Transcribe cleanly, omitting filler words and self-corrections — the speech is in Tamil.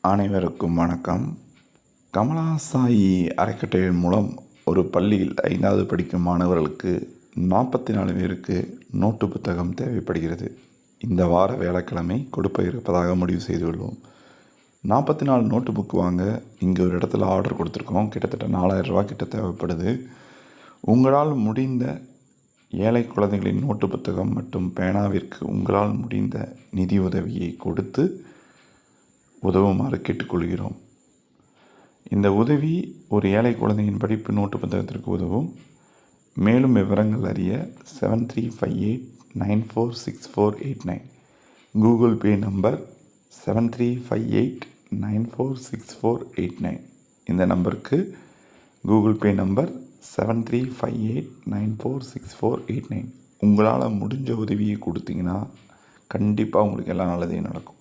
அனைவருக்கும் வணக்கம். கமலா சாயி அறக்கட்டளையின் மூலம் ஒரு பள்ளியில் 5வது படிக்கும் மாணவர்களுக்கு 44 பேருக்கு நோட்டு புத்தகம் தேவைப்படுகிறது. இந்த வார வியாழக்கிழமை கொடுப்ப இருப்பதாக முடிவு செய்துள்ளோம். 44 நோட்டு புக் வாங்க இங்கே ஒரு இடத்துல ஆர்டர் கொடுத்துருக்கோம். கிட்டத்தட்ட 4000 ரூபா கிட்ட தேவைப்படுது. உங்களால் முடிந்த ஏழை குழந்தைகளின் நோட்டு புத்தகம் மற்றும் பேனாவிற்கு உங்களால் முடிந்த நிதி உதவியை கொடுத்து உதவுமாறு கேட்டுக்கொள்கிறோம். இந்த உதவி ஒரு ஏழை குழந்தையின் படிப்பு நோட்டு புத்தகத்திற்கு உதவும். மேலும் விவரங்கள் அறிய 7358946489 கூகுள் பே நம்பர் 7358946489 இந்த நம்பருக்கு கூகுள் பே நம்பர் 7358946489 உங்களால் முடிஞ்ச உதவியை கொடுத்தீங்கன்னா கண்டிப்பாக உங்களுக்கு எல்லாம் நல்லதே நடக்கும்.